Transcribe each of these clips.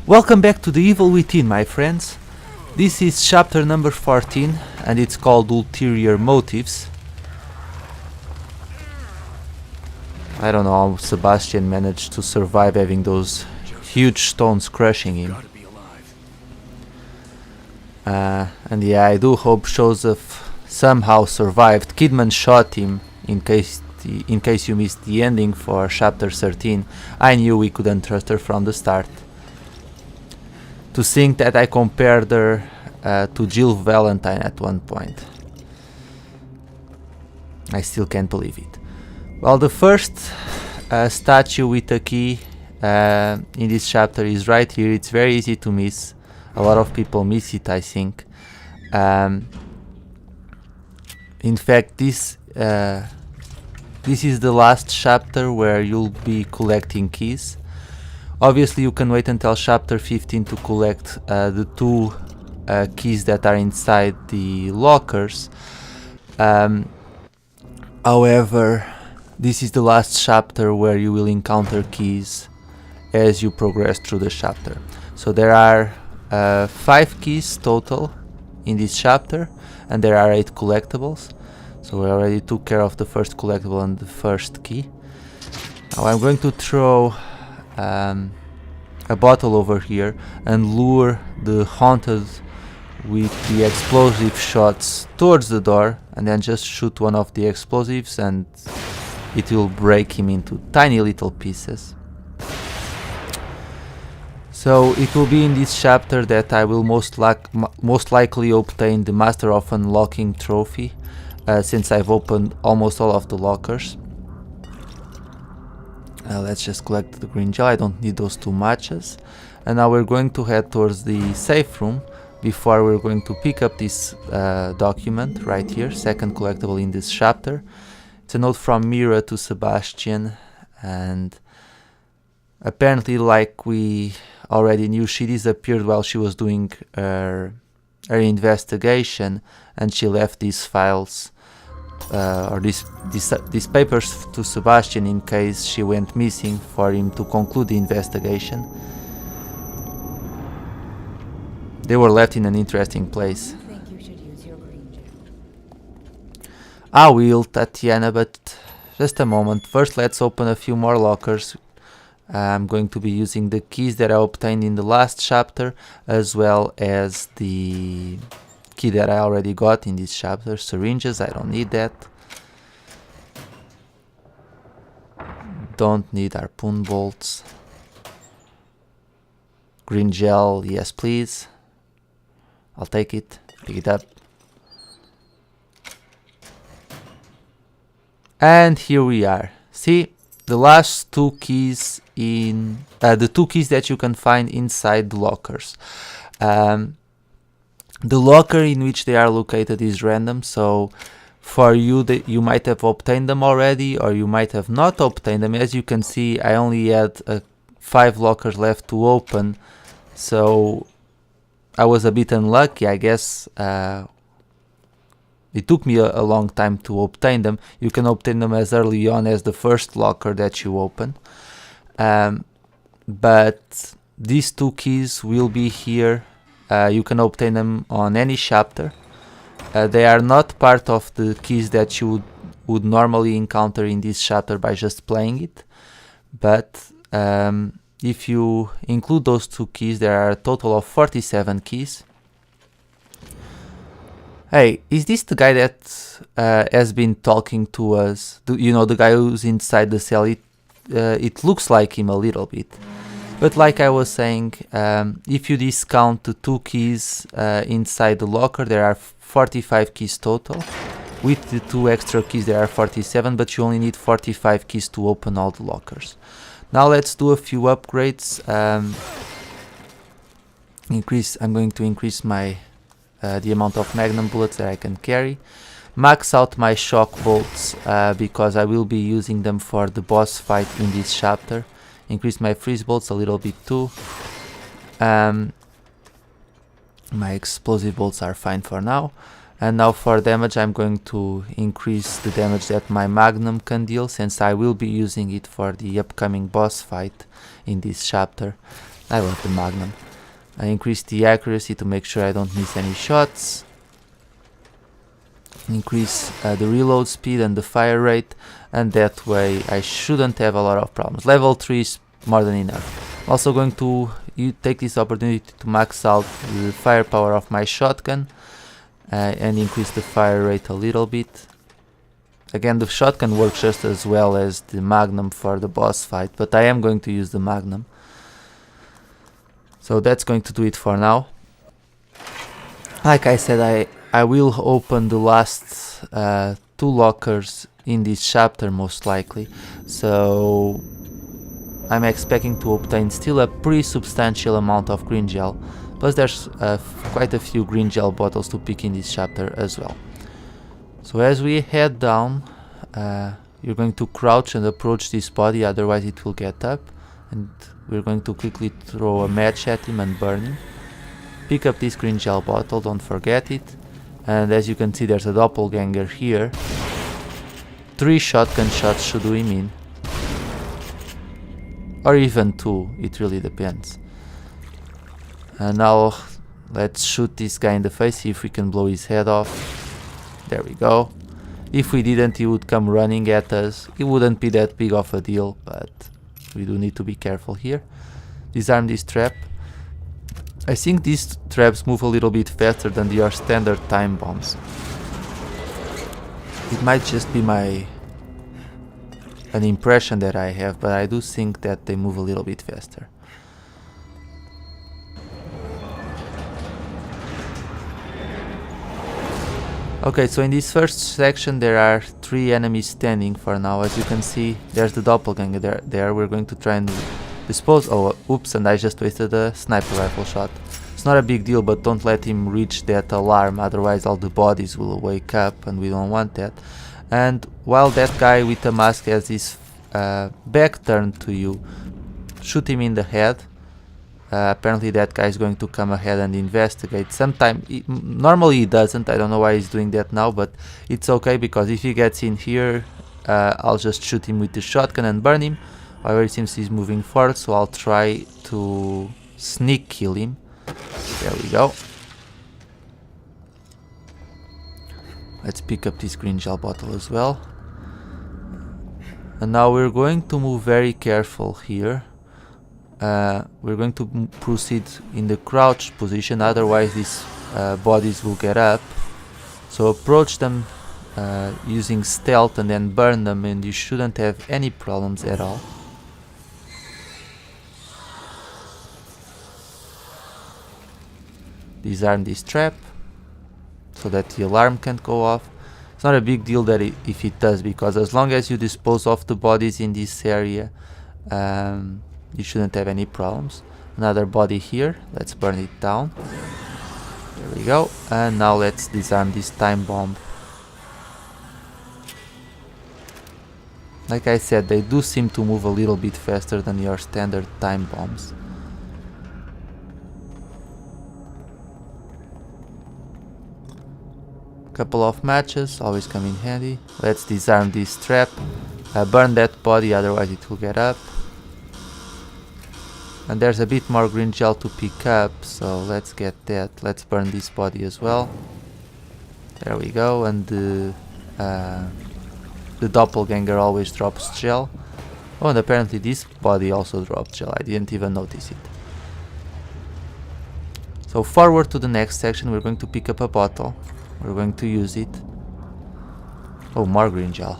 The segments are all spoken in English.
Welcome back to The Evil Within, my friends. This is chapter number 14 and it's called Ulterior Motives. I don't know how Sebastian managed to survive having those huge stones crushing him. And yeah, I do hope Joseph somehow survived. Kidman shot him in case you missed the ending for chapter 13. I knew we couldn't trust her from the start. To think that I compared her to Jill Valentine at one point. I still can't believe it. Well, the first statue with a key in this chapter is right here. It's very easy to miss. A lot of people miss it, I think. In fact, this is the last chapter where you'll be collecting keys. Obviously, you can wait until chapter 15 to collect the two keys that are inside the lockers. However, this is the last chapter where you will encounter keys as you progress through the chapter. So there are 5 keys total in this chapter, and there are 8 collectibles. So we already took care of the first collectible and the first key. Now I'm going to throw a bottle over here and lure the haunted with the explosive shots towards the door, and then just shoot one of the explosives and it will break him into tiny little pieces. So it will be in this chapter that I will most likely obtain the Master of Unlocking trophy, since I've opened almost all of the lockers. Let's just collect the green gel. I don't need those 2 matches. And now we're going to head towards the safe room. Before we're going to pick up this document right here, second collectible in this chapter. It's a note from Mira to Sebastian, and apparently, like we already knew, she disappeared while she was doing her investigation, and she left these files or these papers to Sebastian in case she went missing, for him to conclude the investigation. They were left in an interesting place. I think you should use your green gel. I will, Tatiana, but just a moment. First, let's open a few more lockers. I'm going to be using the keys that I obtained in the last chapter, as well as the key that I already got in this chapter. Syringes, I don't need that. Don't need harpoon bolts. Green gel, yes please. I'll take it, pick it up. And here we are. See, the last 2 keys in the 2 keys that you can find inside the lockers. The locker in which they are located is random, so for you you might have obtained them already, or you might have not obtained them. As you can see, I only had 5 lockers left to open, so I was a bit unlucky, I guess. It took me a long time to obtain them. You can obtain them as early on as the first locker that you open. But these 2 keys will be here. You can obtain them on any chapter. They are not part of the keys that you would normally encounter in this chapter by just playing it. But if you include those 2 keys, there are a total of 47 keys. Hey, is this the guy that has been talking to us? You know, the guy who's inside the cell? It looks like him a little bit. But like I was saying, if you discount the 2 keys inside the locker, there are 45 keys total. With the 2 extra keys, there are 47, but you only need 45 keys to open all the lockers. Now let's do a few upgrades. I'm going to increase my the amount of magnum bullets that I can carry. Max out my shock bolts because I will be using them for the boss fight in this chapter. Increase my freeze bolts a little bit too. My explosive bolts are fine for now. And now for damage, I'm going to increase the damage that my magnum can deal, since I will be using it for the upcoming boss fight in this chapter. I love the Magnum. I increase the accuracy to make sure I don't miss any shots. Increase the reload speed and the fire rate, and that way I shouldn't have a lot of problems. Level 3 is more than enough. I'm also going to take this opportunity to max out the firepower of my shotgun and increase the fire rate a little bit. Again, the shotgun works just as well as the Magnum for the boss fight, but I am going to use the Magnum. So that's going to do it for now. Like I said, I will open the last 2 lockers in this chapter most likely, so I'm expecting to obtain still a pretty substantial amount of green gel, plus there's quite a few green gel bottles to pick in this chapter as well. So as we head down, you're going to crouch and approach this body, otherwise it will get up, and we're going to quickly throw a match at him and burn him. Pick up this green gel bottle, don't forget it. And as you can see, there's a doppelganger here. 3 shotgun shots should do him in. Or even 2, it really depends. And now let's shoot this guy in the face, see if we can blow his head off. There we go. If we didn't, he would come running at us. It wouldn't be that big of a deal, but we do need to be careful here. Disarm this trap. I think these traps move a little bit faster than your standard time bombs. It might just be an impression that I have, but I do think that they move a little bit faster. Okay, so in this first section there are 3 enemies standing for now. As you can see, there's the doppelganger there. We're going to try and dispose. Oh, oops, and I just wasted a sniper rifle shot. It's not a big deal, but don't let him reach that alarm, otherwise all the bodies will wake up and we don't want that. And while that guy with the mask has his back turned to you, shoot him in the head. Apparently that guy is going to come ahead and investigate. Normally he doesn't, I don't know why he's doing that now, but it's okay, because if he gets in here, I'll just shoot him with the shotgun and burn him. However, it seems he's moving forward, so I'll try to sneak kill him. There we go. Let's pick up this green gel bottle as well. And now we're going to move very careful here. We're going to proceed in the crouched position, otherwise these bodies will get up. So approach them using stealth and then burn them, and you shouldn't have any problems at all. Disarm this trap so that the alarm can't go off. It's not a big deal that if it does, because as long as you dispose of the bodies in this area, you shouldn't have any problems. Another body here, let's burn it down. There we go. And now let's disarm this time bomb. Like I said, they do seem to move a little bit faster than your standard time bombs. Couple of matches always come in handy. Let's disarm this trap. Burn that body, otherwise it will get up. And there's a bit more green gel to pick up, so let's get that. Let's burn this body as well. There we go. And the doppelganger always drops gel. Oh, and apparently this body also dropped gel. I didn't even notice it. So forward to the next section, we're going to pick up a bottle. We're going to use it. Oh, more green gel.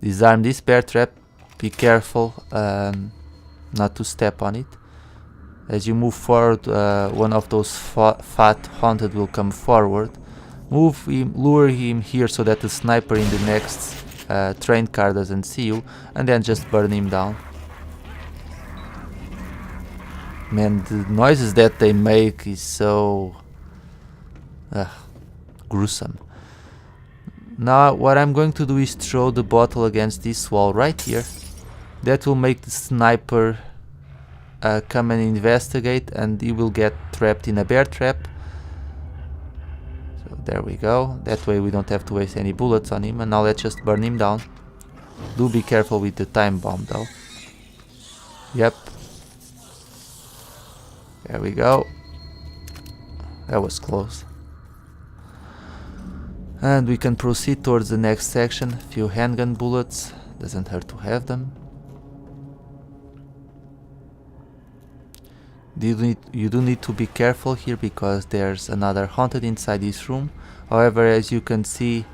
Disarm this bear trap. Be careful not to step on it. As you move forward, one of those fat haunted will come forward. Move him, lure him here so that the sniper in the next train car doesn't see you, and then just burn him down. Man, the noises that they make is so gruesome. Now what I'm going to do is throw the bottle against this wall right here. That will make the sniper come and investigate, and he will get trapped in a bear trap. So there we go. That way we don't have to waste any bullets on him. And now let's just burn him down. Do be careful with the time bomb though. Yep. There we go. That was close. And we can proceed towards the next section. Few handgun bullets. Doesn't hurt to have them. You do need to be careful here because there's another haunted inside this room. However, as you can see,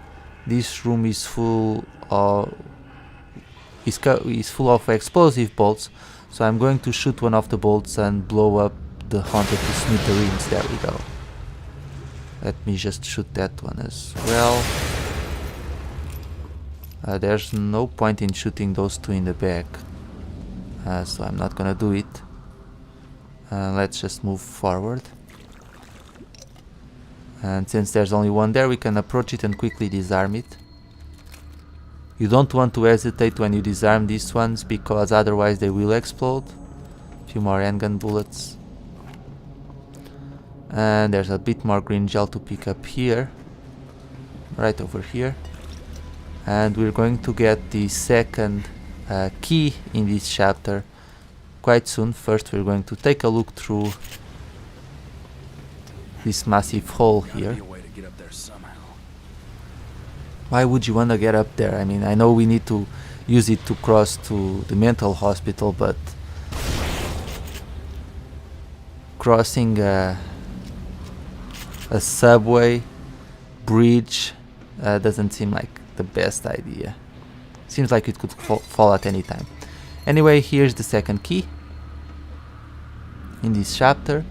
this room is full of explosive bolts. So I'm going to shoot one of the bolts and blow up the haunted to smithereens. There we go. Let me just shoot that one as well. There's no point in shooting those two in the back, so I'm not gonna do it. Let's just move forward. And since there's only one there, we can approach it and quickly disarm it. You don't want to hesitate when you disarm these ones because otherwise they will explode. A few more handgun bullets. And there's a bit more green gel to pick up here. Right over here. And we're going to get the second key in this chapter quite soon. First we're going to take a look through this massive hole here. Why would you want to get up there? I mean, I know we need to use it to cross to the mental hospital, but crossing a subway bridge doesn't seem like the best idea. Seems like it could fall at any time. Anyway, here's the second key in this chapter.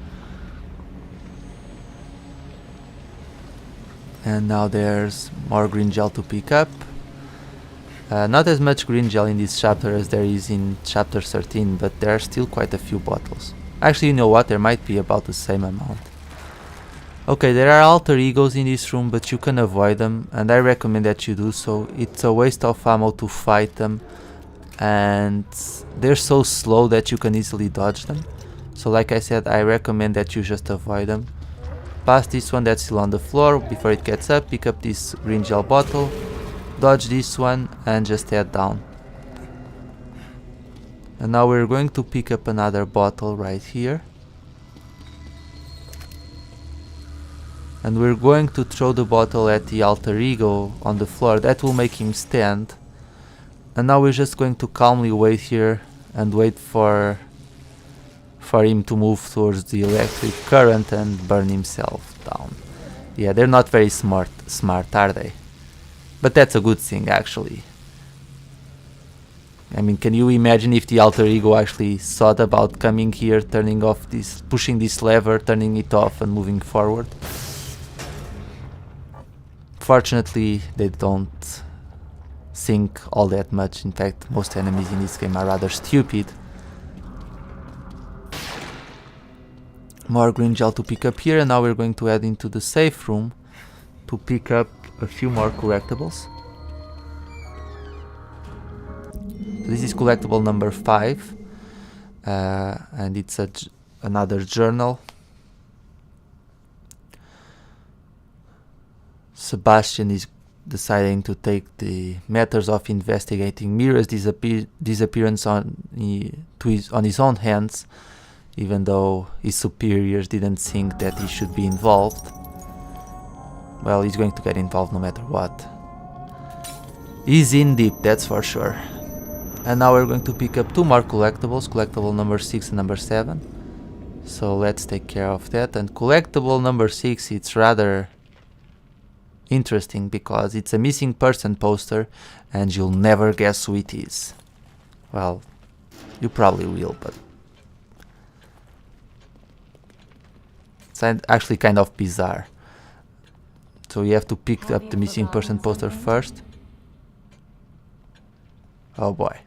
And now there's more green gel to pick up. Not as much green gel in this chapter as there is in chapter 13, but there are still quite a few bottles. Actually, you know what? There might be about the same amount. Okay, there are alter egos in this room, but you can avoid them, and I recommend that you do so. It's a waste of ammo to fight them, and they're so slow that you can easily dodge them. So like I said, I recommend that you just avoid them. Pass this one that's still on the floor. Before it gets up, pick up this green gel bottle, dodge this one, and just head down. And now we're going to pick up another bottle right here. And we're going to throw the bottle at the alter ego on the floor. That will make him stand. And now we're just going to calmly wait here and wait for him to move towards the electric current and burn himself down. Yeah, they're not very smart, are they? But that's a good thing, actually. I mean, can you imagine if the alter ego actually thought about coming here, turning off this, pushing this lever, turning it off and moving forward? Fortunately, they don't think all that much. In fact, most enemies in this game are rather stupid. More green gel to pick up here, and now we're going to head into the safe room to pick up a few more collectibles. This is collectible number 5, and it's another journal. Sebastian is deciding to take the matters of investigating Mira's disappearance on his own hands, even though his superiors didn't think that he should be involved. Well, he's going to get involved no matter what. He's in deep, that's for sure. And now we're going to pick up 2 more collectibles, collectible number 6 and number 7. So let's take care of that. And collectible number 6, it's rather interesting because it's a missing person poster and you'll never guess who it is. Well, you probably will, but it's actually kind of bizarre. So you have to pick up the missing person poster first. Oh boy.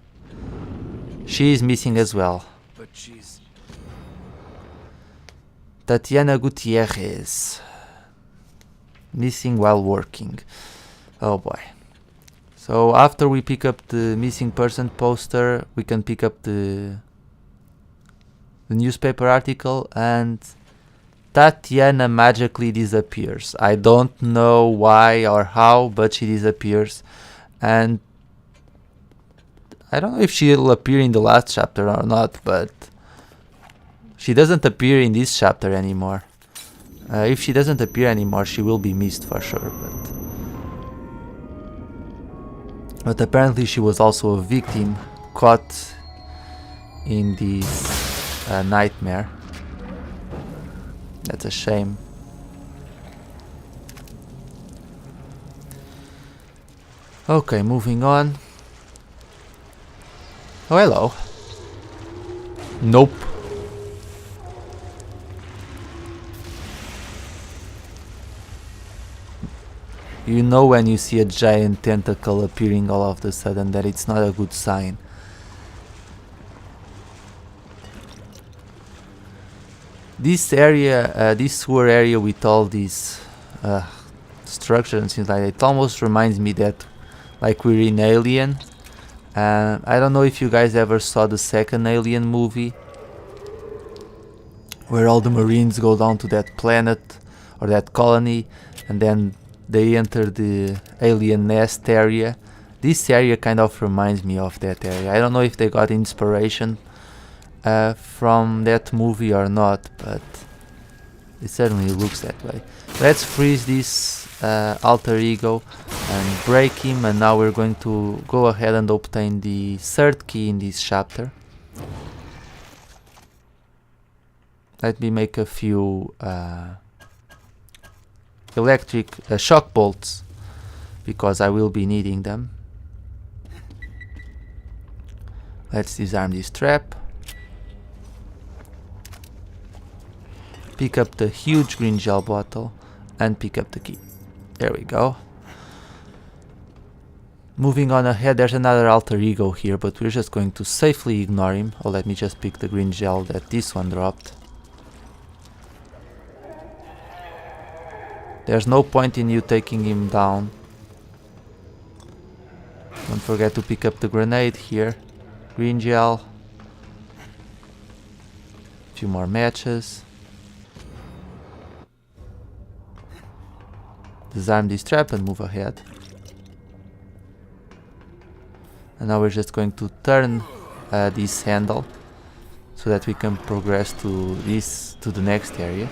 She is missing as well. But she's Tatiana Gutierrez. Missing while working. Oh boy. So after we pick up the missing person poster, we can pick up the newspaper article, and Tatiana magically disappears. I don't know why or how, but she disappears. And I don't know if she'll appear in the last chapter or not, but she doesn't appear in this chapter anymore. If she doesn't appear anymore, she will be missed for sure. But apparently she was also a victim caught in this nightmare. That's a shame. Okay, moving on. Oh, hello. Nope. You know when you see a giant tentacle appearing all of a sudden that it's not a good sign. This area, this sewer area with all these structures and things like that, it almost reminds me that like we're in Alien. I don't know if you guys ever saw the second Alien movie, where all the Marines go down to that planet or that colony and then they enter the alien nest area. This area kind of reminds me of that area. I don't know if they got inspiration from that movie or not, but it certainly looks that way. Let's freeze this alter ego and break him, and now we're going to go ahead and obtain the third key in this chapter. Let me make a few electric shock bolts because I will be needing them. Let's disarm this trap. Pick up the huge green gel bottle and pick up the key. There we go. Moving on ahead, there's another alter ego here, but we're just going to safely ignore him. Oh, let me just pick the green gel that this one dropped. There's no point in you taking him down. Don't forget to pick up the grenade here. Green gel. A few more matches. Disarm this trap and move ahead. And now we're just going to turn this handle so that we can progress to the next area.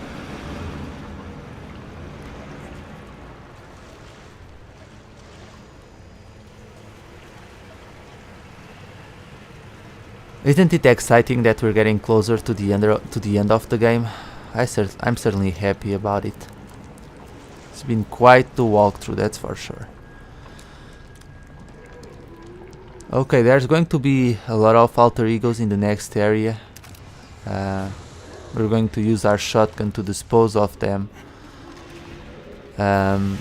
Isn't it exciting that we're getting closer to the end of the game? I'm certainly happy about it. It's been quite the walkthrough, that's for sure. Okay, there's going to be a lot of alter egos in the next area. We're going to use our shotgun to dispose of them. Don't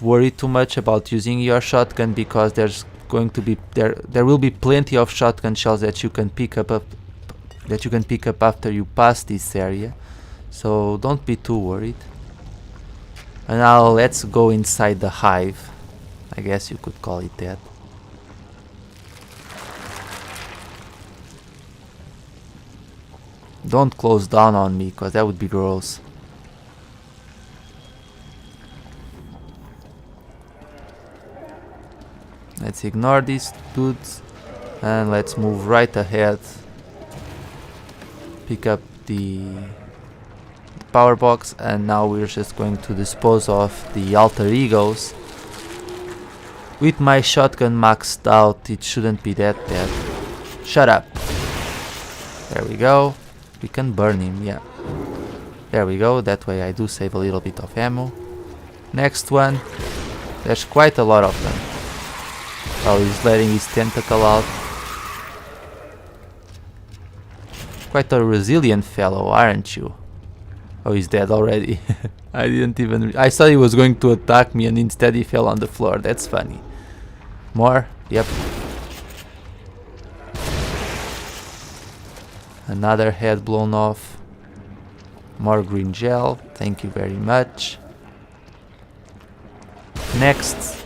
worry too much about using your shotgun because there will be plenty of shotgun shells that you can pick up after you pass this area. So don't be too worried. And now let's go inside the hive. I guess you could call it that. Don't close down on me, cause that would be gross. Let's ignore these dudes and let's move right ahead. Pick up the power box, and now we're just going to dispose of the alter egos. With my shotgun maxed out, it shouldn't be that bad. Shut up. There we go. We can burn him, yeah. There we go, that way I do save a little bit of ammo. Next one. There's quite a lot of them. Oh, he's letting his tentacle out. Quite a resilient fellow, aren't you? Oh, he's dead already. I thought he was going to attack me and instead he fell on the floor. That's funny. More? Yep. Another head blown off. More green gel. Thank you very much. Next.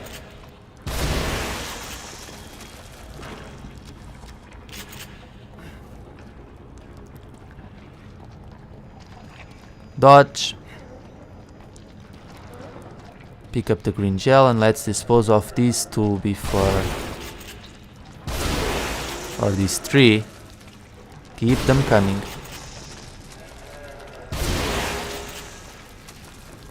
Dodge. Pick up the green gel and let's dispose of these two before or these 3. Keep them coming.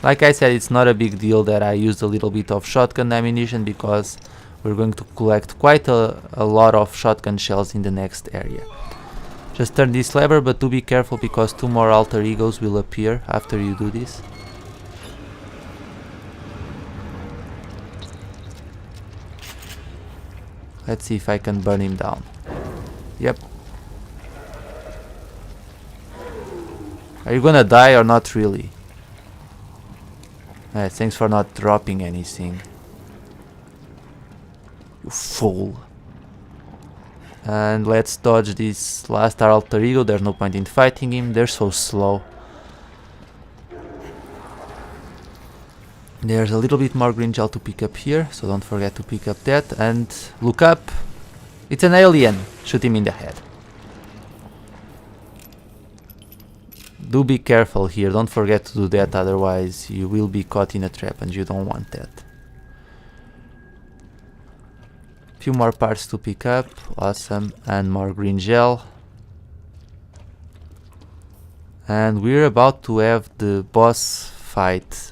Like I said, it's not a big deal that I used a little bit of shotgun ammunition, because we're going to collect quite a lot of shotgun shells in the next area. Just turn this lever, but do be careful because 2 more alter egos will appear after you do this. Let's see if I can burn him down. Yep. Are you gonna die or not really? Thanks for not dropping anything. You fool. And let's dodge this last alter ego. There's no point in fighting him. They're so slow. There's a little bit more green gel to pick up here, so don't forget to pick up that. And look up. It's an alien. Shoot him in the head. Do be careful here. Don't forget to do that, otherwise you will be caught in a trap and you don't want that. Few more parts to pick up. Awesome. And more green gel. And we're about to have the boss fight.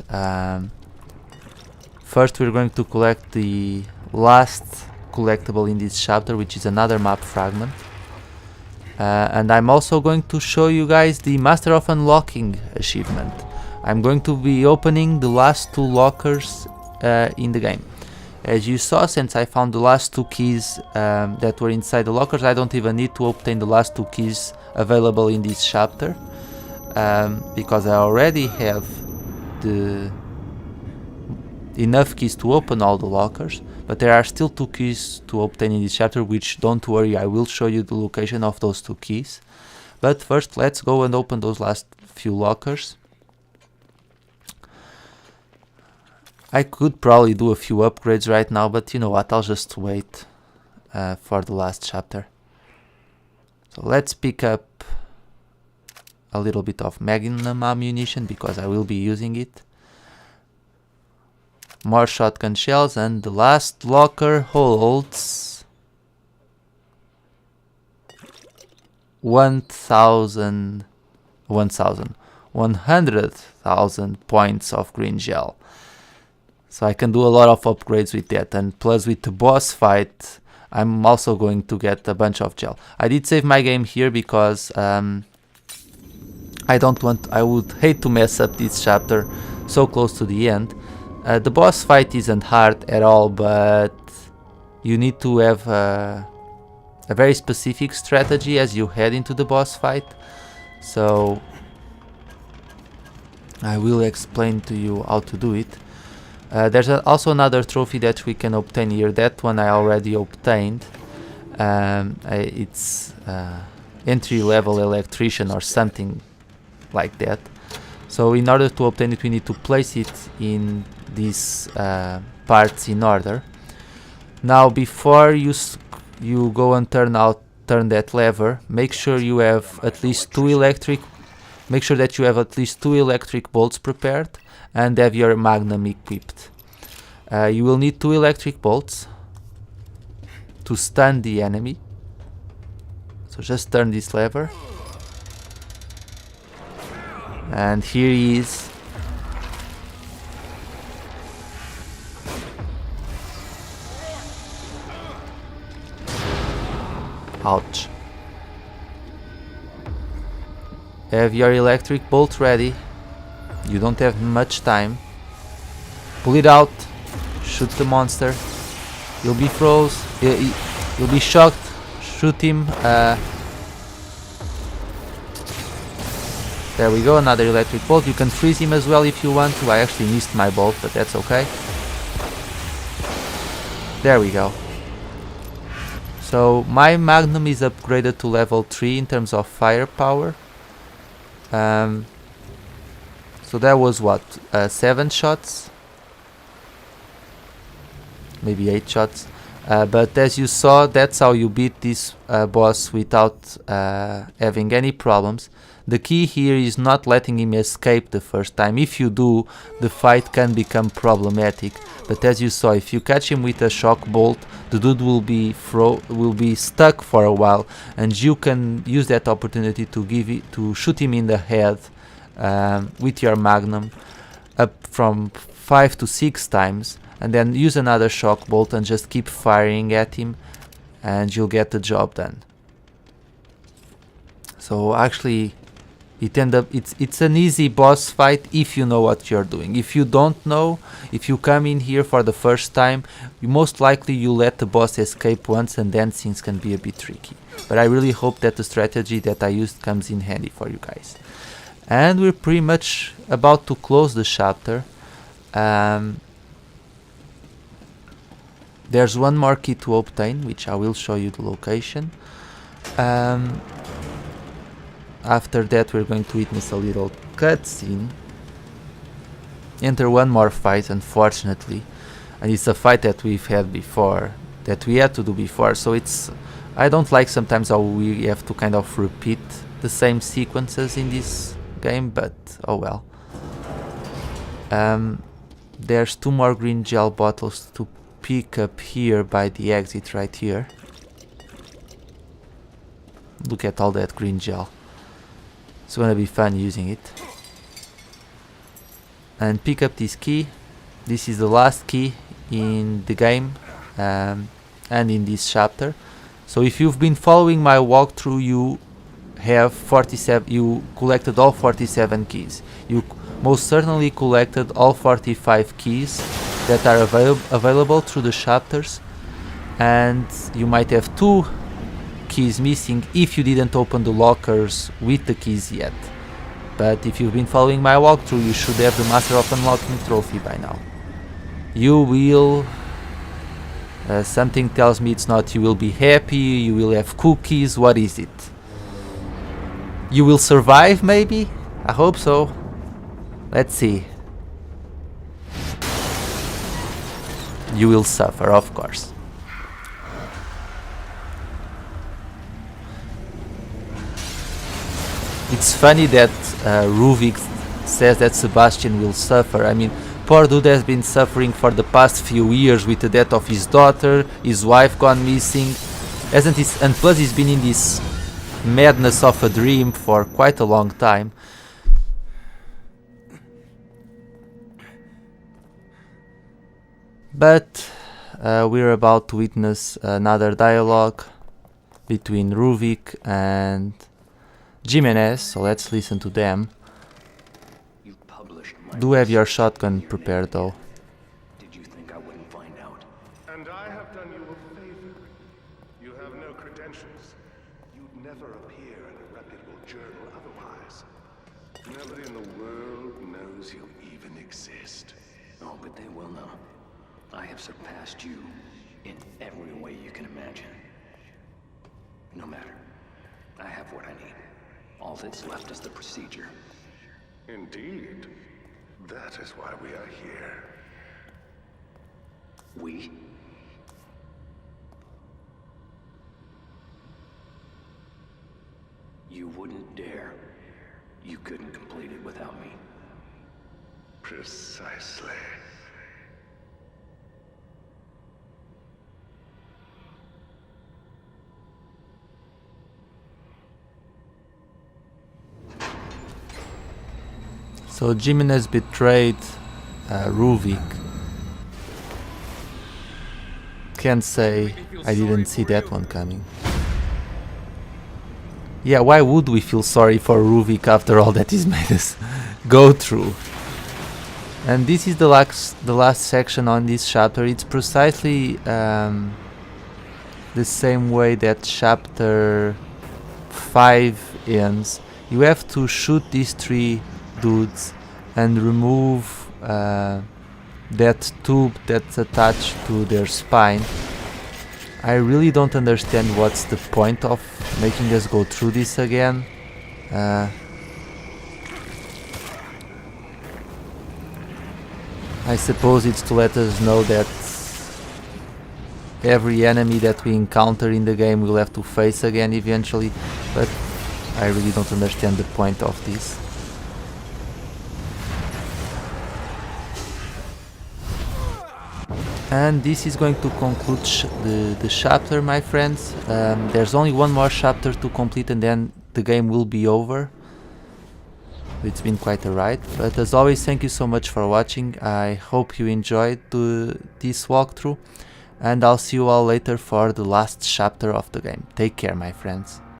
First we're going to collect the last collectible in this chapter, which is another map fragment. And I'm also going to show you guys the Master of Unlocking achievement. I'm going to be opening the last 2 lockers in the game. As you saw, since I found the last 2 keys that were inside the lockers, I don't even need to obtain the last 2 keys available in this chapter, because I already have enough keys to open all the lockers. But there are still 2 keys to obtain in this chapter, which, don't worry, I will show you the location of those 2 keys. But first let's go and open those last few lockers. I could probably do a few upgrades right now, but you know what, I'll just wait for the last chapter. So let's pick up a little bit of magnum ammunition, because I will be using it. More shotgun shells, and the last locker holds 100,000 points of green gel. So I can do a lot of upgrades with that, and plus with the boss fight I'm also going to get a bunch of gel. I did save my game here because I would hate to mess up this chapter so close to the end. The boss fight isn't hard at all, but you need to have a very specific strategy as you head into the boss fight. So I will explain to you how to do it. There's also another trophy that we can obtain here. That one I already obtained. It's entry level electrician or something like that. So in order to obtain it, we need to place it in these parts in order. Now before you go and turn that lever, make sure you have at least 2 electric bolts prepared and have your magnum equipped. You will need 2 electric bolts to stun the enemy. So just turn this lever, and here he is. Ouch. Have your electric bolt ready. You don't have much time. Pull it out. Shoot the monster. You'll be froze. You'll be shocked. Shoot him. There we go, another electric bolt. You can freeze him as well if you want to. I actually missed my bolt, but that's okay. There we go. So my magnum is upgraded to level 3 in terms of firepower. So that was what, 7 shots? Maybe 8 shots. But as you saw, that's how you beat this boss without having any problems. The key here is not letting him escape the first time. If you do, the fight can become problematic. But as you saw, if you catch him with a shock bolt, the dude will be stuck for a while, and you can use that opportunity to shoot him in the head with your magnum up from 5 to 6 times, and then use another shock bolt and just keep firing at him, and you'll get the job done. So actually, it's an easy boss fight if you know what you're doing. If you don't know, if you come in here for the first time, most likely you let the boss escape once, and then things can be a bit tricky. But I really hope that the strategy that I used comes in handy for you guys. And we're pretty much about to close the chapter. There's one more key to obtain, which I will show you the location. After that, we're going to witness a little cutscene. Enter one more fight, unfortunately, and it's a fight that we've had before, that we had to do before. So I don't like sometimes how we have to kind of repeat the same sequences in this game, but oh well. There's 2 more green gel bottles to pick up here by the exit right here. Look at all that green gel. It's gonna be fun using it. And pick up this key. This is the last key in the game and in this chapter. So if you've been following my walkthrough, you have 47. You collected all 47 keys. You most certainly collected all 45 keys that are available through the chapters, and you might have 2 keys missing if you didn't open the lockers with the keys yet. But if you've been following my walkthrough, you should have the Master of Unlocking trophy by now. You will... something tells me it's not you will be happy, you will have cookies, what is it? You will survive, maybe? I hope so. Let's see. You will suffer, of course. It's funny that Ruvik says that Sebastian will suffer. I mean, poor dude has been suffering for the past few years with the death of his daughter, his wife gone missing, hasn't he? And plus he's been in this madness of a dream for quite a long time. But we're about to witness another dialogue between Ruvik and Jimenez, so let's listen to them. Do have your shotgun prepared though. Did you think I wouldn't find out? And I have done you a favor. You have no credentials. You'd never appear in a reputable journal otherwise. Nobody in the world knows you even exist. Oh, but they will know. I have surpassed you in every way you can imagine. No matter. I have what I need. All that's left is the procedure. Indeed. That is why we are here. We? You wouldn't dare. You couldn't complete it without me. Precisely. So Jimenez betrayed Ruvik. Can't say I didn't see that one coming. Yeah, why would we feel sorry for Ruvik after all that he's made us go through? And this is the last section on this chapter. It's precisely the same way that chapter 5 ends. You have to shoot these 3 dudes and remove that tube that's attached to their spine. I really don't understand what's the point of making us go through this again. I suppose it's to let us know that every enemy that we encounter in the game we'll have to face again eventually, but I really don't understand the point of this. And this is going to conclude the chapter, my friends. There's only one more chapter to complete and then the game will be over. It's been quite a ride, but as always, thank you so much for watching. I hope you enjoyed this walkthrough, and I'll see you all later for the last chapter of the game. Take care, my friends.